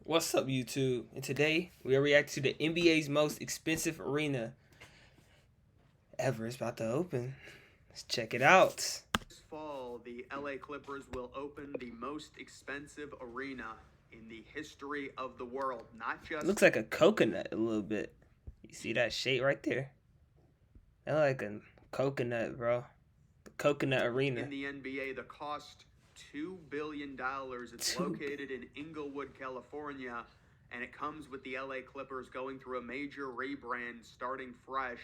What's up, YouTube? And today we are reacting to the NBA's most expensive arena ever. It's about to open. Let's check it out. This fall, the LA Clippers will open the most expensive arena in the history of the world. Not just Looks like a coconut a little bit. You see that shape right there? That look like a coconut, bro. The coconut arena. In the NBA, the cost $2 billion. It's located in Inglewood, California, and it comes with the LA Clippers going through a major rebrand, starting fresh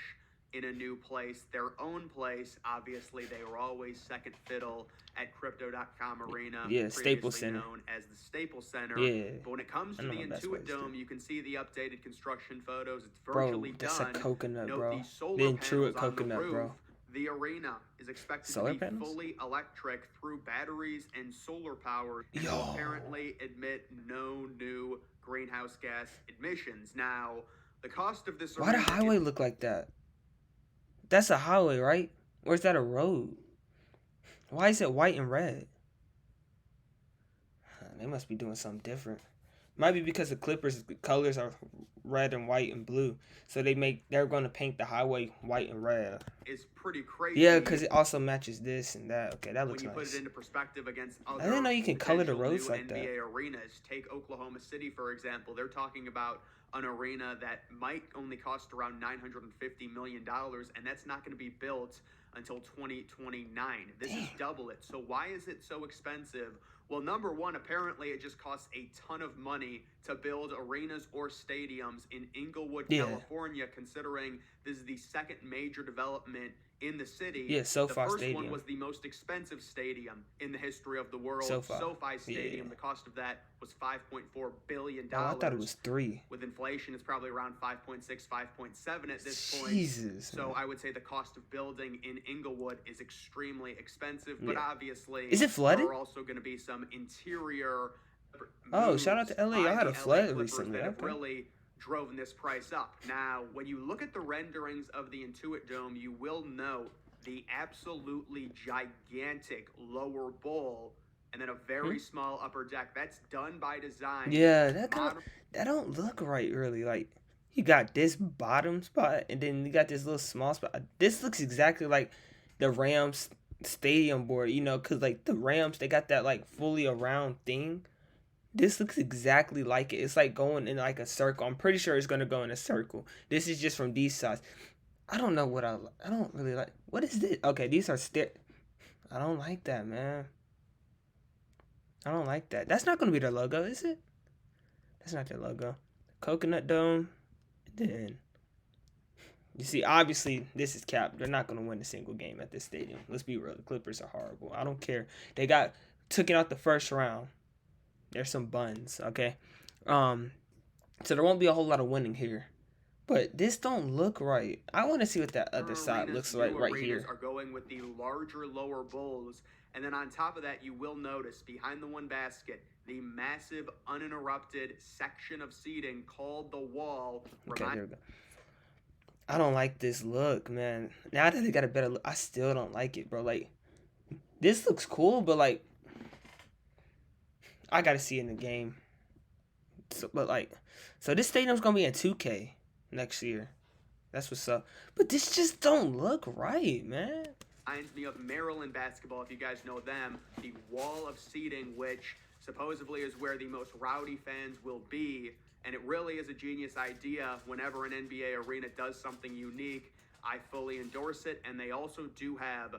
in a new place, their own place. Obviously, they were always second fiddle at Crypto.com Arena, Yeah, Staples Center, known as the Staples Center. Yeah. But when it comes to the Intuit Dome, you can see the updated construction photos. It's virtually bro, that's done. a coconut, Note bro. the solar The Intuit panels coconut, on the roof. bro. The arena is expected Solar to be panels? fully electric through batteries and solar power. And Yo. will apparently emit no new greenhouse gas emissions. Now, the cost of this Why the highway look like that? That's a highway, right? Or is that a road? Why is it white and red? They must be doing something different. Might be because the Clippers' colors are red and white and blue, so they're going to paint the highway white and red. Is pretty crazy. Yeah, because it also matches this and that. Okay, that looks nice. When you put it into perspective against other, I didn't know you can color the roads like NBA that. arenas. Take Oklahoma City, for example. They're talking about an arena that might only cost around $950 million, and that's not going to be built until 2029. This is double it. So why is it so expensive? Well, number one, apparently it just costs a ton of money to build arenas or stadiums in Inglewood, California, considering this is the second major development in the city. Yeah, SoFi Stadium. The first one was the most expensive stadium in the history of the world. SoFi Stadium. The cost of that was $5.4 billion. Oh, I thought it was 3. With inflation, it's probably around 5.6, 5.7 at this point. Jesus. So I would say the cost of building in Inglewood is extremely expensive. But obviously, is it flooded? There are also going to be some interior. Oh, shout out to LA! Y'all had a flood recently. That have really driven this price up. Now, when you look at the renderings of the Intuit Dome, you will note the absolutely gigantic lower bowl and then a very small upper deck. That's done by design. Yeah, that don't look right, really. Like, you got this bottom spot, and then you got this little small spot. This looks exactly like the Rams stadium board, you know, because, like, the Rams, they got that, like, fully around thing. This looks exactly like it. It's like going in like a circle. I'm pretty sure it's going to go in a circle. This is just from these sides. I don't know what I don't really like. What is this? Okay, these are I don't like that, man. I don't like that. That's not going to be their logo, is it? That's not their logo. Coconut Dome. Then, you see, obviously, this is cap. They're not going to win a single game at this stadium. Let's be real. The Clippers are horrible. I don't care. They took it out the first round. There's some buns, okay? So there won't be a whole lot of winning here. But this don't look right. I want to see what that other side looks like right here. Are going with the larger lower bowls. And then on top of that, you will notice behind the one basket, the massive uninterrupted section of seating called the wall. Okay, there we go. I don't like this look, man. Now that they got a better look, I still don't like it, bro. Like, this looks cool, but like, I gotta see it in the game. So this stadium's gonna be in 2K next year. That's what's up. But this just don't look right, man. Reminds me of Maryland basketball, if you guys know them. The wall of seating, which supposedly is where the most rowdy fans will be. And it really is a genius idea. Whenever an NBA arena does something unique, I fully endorse it. And they also do have,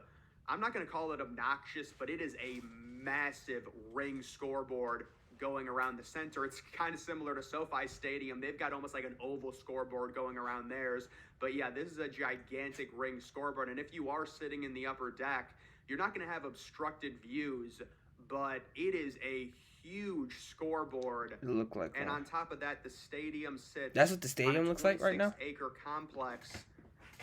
I'm not going to call it obnoxious, but it is a massive ring scoreboard going around the center. It's kind of similar to SoFi Stadium. They've got almost like an oval scoreboard going around theirs. But yeah, this is a gigantic ring scoreboard. And if you are sitting in the upper deck, you're not going to have obstructed views, but it is a huge scoreboard. It look like and on top of that, the stadium sits. That's what the stadium looks like right now? 26-acre complex.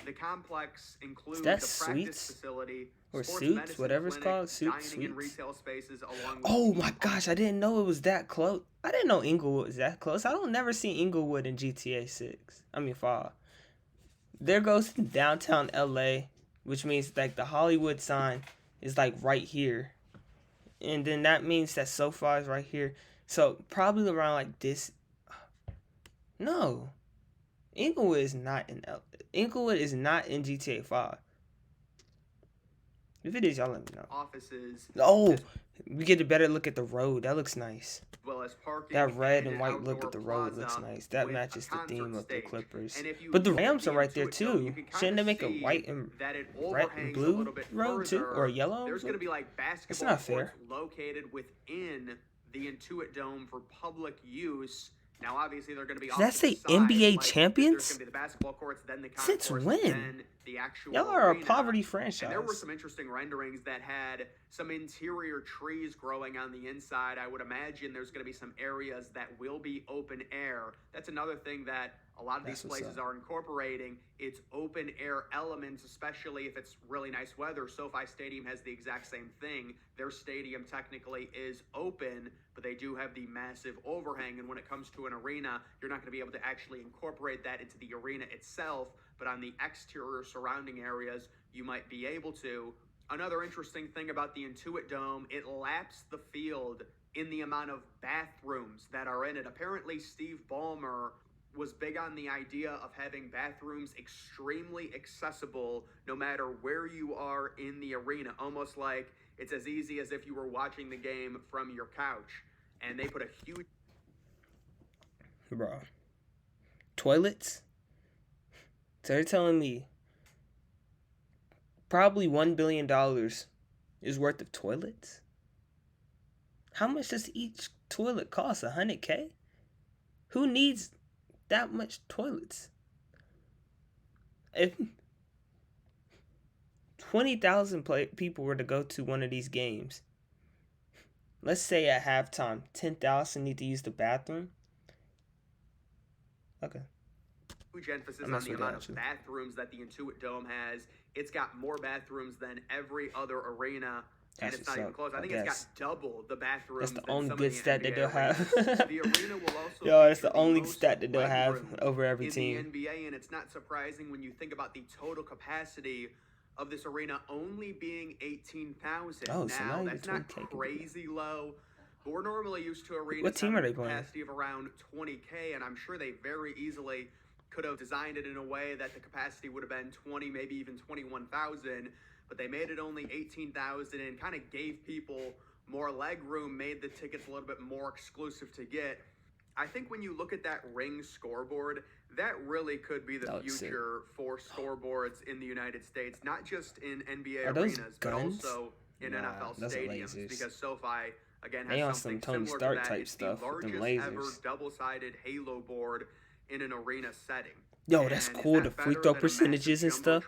The complex includes the practice facility, or suits, whatever it's called, suits. And retail spaces along with oh my gosh, I didn't know it was that close. I didn't know Inglewood was that close. I don't never see Inglewood in GTA 6. I mean 5. There goes downtown LA, which means like the Hollywood sign is like right here. And then that means that SoFi is right here. So probably around like this. No, Inglewood is not in Inglewood is not in GTA 5. If it is, y'all let me know. Offices. Oh, we get a better look at the road. That looks nice. As well as parking. That red and an white look outdoor at the road looks plaza nice. That with matches a the concert theme of the stage. Clippers. And if you But the look at Rams are right there Intuit Dome, you too. can Shouldn't they make a see white and that it red and overhangs a blue little bit road too, or a further. yellow? There's going to be like basketball not courts fair. located within the Intuit Dome for public use. Now, obviously, they're going to be Does off that to say the side, NBA like, There's champions? going to be the basketball courts, then the Since concourse, when? then the actual Y'all are a arena. poverty And franchise. there were some interesting renderings that had some interior trees growing on the inside. I would imagine there's going to be some areas that will be open air. That's another thing that a lot of these That's what's places up. are incorporating. It's open air elements, especially if it's really nice weather. SoFi Stadium has the exact same thing. Their stadium technically is open, but they do have the massive overhang. And when it comes to an arena, you're not going to be able to actually incorporate that into the arena itself. But on the exterior surrounding areas, you might be able to. Another interesting thing about the Intuit Dome, it laps the field in the amount of bathrooms that are in it. Apparently, Steve Ballmer was big on the idea of having bathrooms extremely accessible no matter where you are in the arena. Almost like it's as easy as if you were watching the game from your couch. And they put a huge... Bro. Toilets? So they're telling me probably $1 billion is worth of toilets? How much does each toilet cost? $100K? Who needs that much toilets? If 20,000 people were to go to one of these games, let's say at halftime, 10,000 need to use the bathroom. Okay. Huge emphasis on the amount of bathrooms that the Intuit Dome has. It's got more bathrooms than every other arena. And it's not even close. I think it's got double the bathrooms. That's the only good stat that they'll have. The arena will also Yo, it's the only stat that they'll have over every team. In the NBA, and it's not surprising when you think about the total capacity of this arena only being 18,000. Oh, so now, not that's even not 20K. crazy low. But we're normally used to arenas What team are they playing? capacity of around 20K, and I'm sure they very easily could have designed it in a way that the capacity would have been 20, maybe even 21,000. But they made it only 18,000 and kind of gave people more leg room, made the tickets a little bit more exclusive to get. I think when you look at that ring scoreboard, that really could be the future for scoreboards in the United States, not just in NBA arenas, but also in NFL stadiums. Because SoFi, again, has something Tony similar Stark to that. type It's stuff the with them largest ever lasers. double-sided halo board in an arena setting. Yo, that's cool. The free throw percentages and stuff.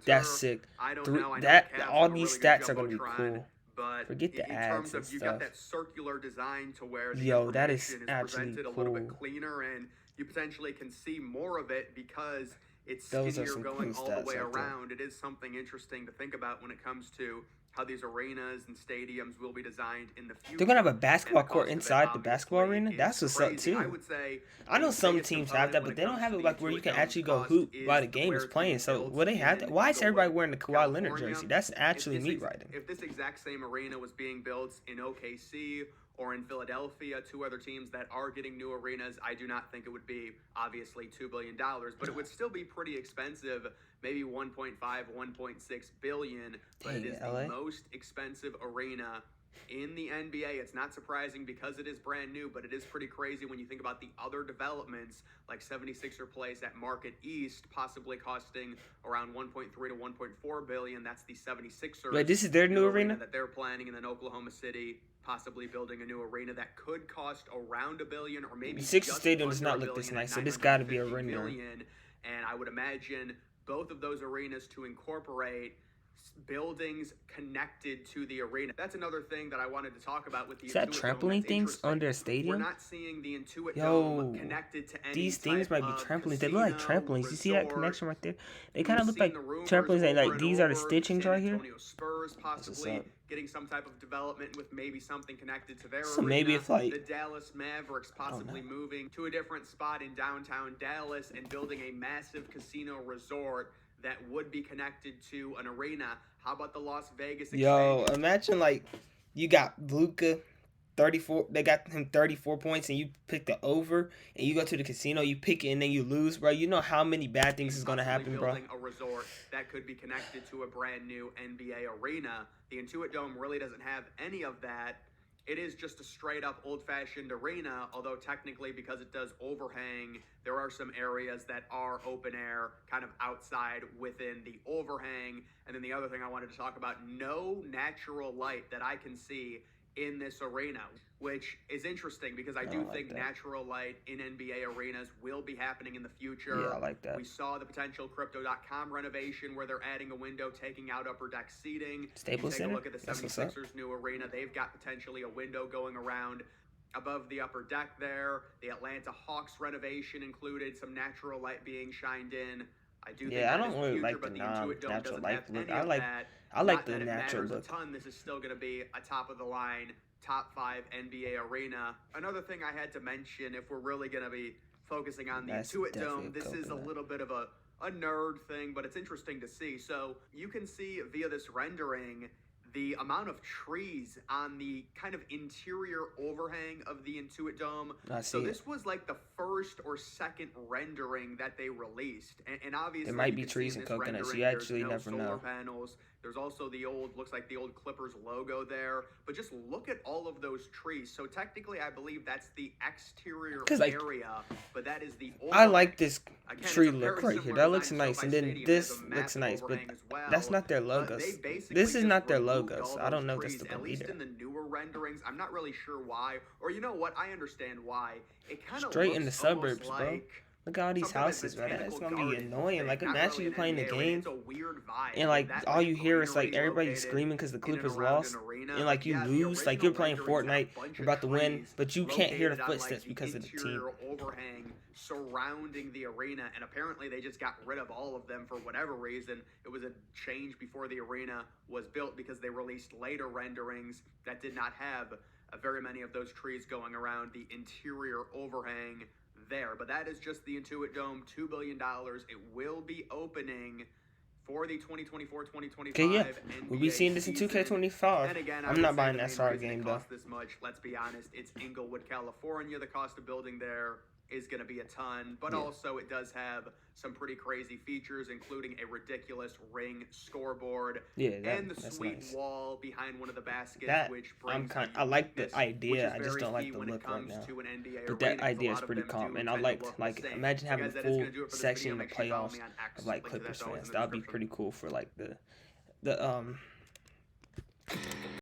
That's sick. I don't know. I know That the Cavs all have a these really good stats are gonna be Jumbotron, cool. But Forget the in ads terms and of you got stuff. that circular design to where the Yo, that is information actually presented a little bit cool. cleaner, and you potentially can see more of it because it's Those are skinnier some going cool all the stats way right there. around. It is something interesting to think about when it comes to how these arenas and stadiums will be designed in the future. They're gonna have a basketball And the court cost of it, inside the basketball obviously, arena. is That's what's up crazy. I too. would say I know the some biggest teams have that, component but when they it don't comes have to it the like where you Intuit can Dome's actually go cost hoop is while the game where is it's playing. being So built what they have that? in Why is everybody Inglewood, wearing the Kawhi Leonard California. jersey? That's actually neat writing. If this exact same arena was being built in OKC or in Philadelphia, two other teams that are getting new arenas, I do not think it would be obviously $2 billion, but it would still be pretty expensive, maybe 1.5, 1.6 billion, but Dang, it is LA. the most expensive arena in the NBA. It's not surprising because it is brand new, but it is pretty crazy when you think about the other developments, like 76er Place at Market East, possibly costing around 1.3 to 1.4 billion. That's the 76ers. Wait, this is their new arena? That they're planning, and then Oklahoma City possibly building a new arena that could cost around $1 billion or maybe Sixers just Stadium does not under look $1 this billion nice, at so this got to be a 950 render. million. And I would imagine both of those arenas to incorporate buildings connected to the arena. That's another thing that I wanted to talk about with the Is that Intuit Dome trampoline that's things interesting. under a We're stadium? not seeing the Intuit Yo, Dome connected to any these things type might be of trampolines. They look like casino, trampolines. You see that resort. connection right there? They We've kind of look seen like the rumors trampolines. And over like and these are the over, stitchings San right here. Antonio Spurs what's possibly up. getting some type of development with maybe something connected to their So arena. maybe if, like- the Dallas Mavericks possibly no. moving to a different spot in downtown Dallas and building a massive casino resort that would be connected to an arena. How about the Las Vegas Yo, expansion? imagine like you got Luka, 34. They got him 34 points, and you pick the over, and you go to the casino, you pick it, and then you lose, bro. You know how many bad things is gonna happen, bro. Building a resort that could be connected to a brand new NBA arena. The Intuit Dome really doesn't have any of that. It is just a straight up old fashioned arena, although technically, because it does overhang, there are some areas that are open air, kind of outside within the overhang. And then the other thing I wanted to talk about, no natural light that I can see in this arena, which is interesting because I do don't like think that. natural light in NBA arenas will be happening in the future. Yeah, I like that. We saw the potential Crypto.com renovation where they're adding a window, taking out upper deck seating. Staples Take Center? a look at the That's what's up. 76ers new arena. They've got potentially a window going around above the upper deck there. The Atlanta Hawks renovation included some natural light being shined in. I do think Yeah, I that don't is the really future, like but the the Intuit Dome natural doesn't light have look. any of that. I like Not the that it natural matters look. a ton. This is still going to be a top of the line, top 5 NBA arena. Another thing I had to mention, if we're really going to be focusing on the That's Intuit definitely Dome, a this is a coconut. little bit of a nerd thing, but it's interesting to see. So you can see via this rendering the amount of trees on the kind of interior overhang of the Intuit Dome. I So see it. this was like the first or second rendering that they released, and obviously There might you be can see trees in and this coconuts. rendering, You there's actually no never solar know. panels. There's also the old, looks like the old Clippers logo there. But just look at all of those trees. So technically, I believe that's the exterior 'Cause, like, area, but that is the I overhang. like this Again, tree it's a look very right here. similar That looks design to nice, SoFi and then Stadium. It this has a looks massive nice, but overhang as well. that's not their But logos. they basically This is just not their removed logos. all I don't those know if that's trees, the at one least either. in the newer renderings. I'm not really sure why, or you know what? I understand why. It kind of Straight looks in the almost suburbs, bro. like Look at all these something like houses, bro. That's botanical gonna be gardens annoying. thing. Like, Not imagine really you an playing the NBA, but game, it's a weird vibe. and With like that all much you hear is like greenery everybody located screaming because the in and Clippers around lost, an arena. and like you Yeah, the lose. Like you're original playing renderings had a Fortnite, bunch you're of about to win, trees but you can't hear the located on, like, footsteps the because of the team. interior overhang surrounding the arena, and apparently they just got rid of all of them for whatever reason. It was a change before the arena was built because they released later renderings that did not have very many of those trees going around the interior overhang there. But that is just the Intuit Dome, $2 billion. It will be opening for the 2024-2025 Okay, yeah, NBA we'll be seeing this in season. 2K25. And again, I I'm would not say buying the that main Star reason game it though. costs this much, let's be honest, it's Inglewood, California. The cost of building there is going to be a ton, but Yeah. also it does have some pretty crazy features, including a ridiculous ring scoreboard Yeah, and the that's sweet nice. wall behind one of the baskets, That which I'm brings I like the uniqueness, which idea. is I just very don't like key the when it look right comes now. to an NBA But arena, that 'cause a idea is lot of pretty them calm, do and I tend to liked look the like same. imagine So having guys, a that is full gonna do it for this section video. in the Make sure you follow playoffs me on X. of like Link to Clippers that's always fans. in the That would be description. pretty cool for like the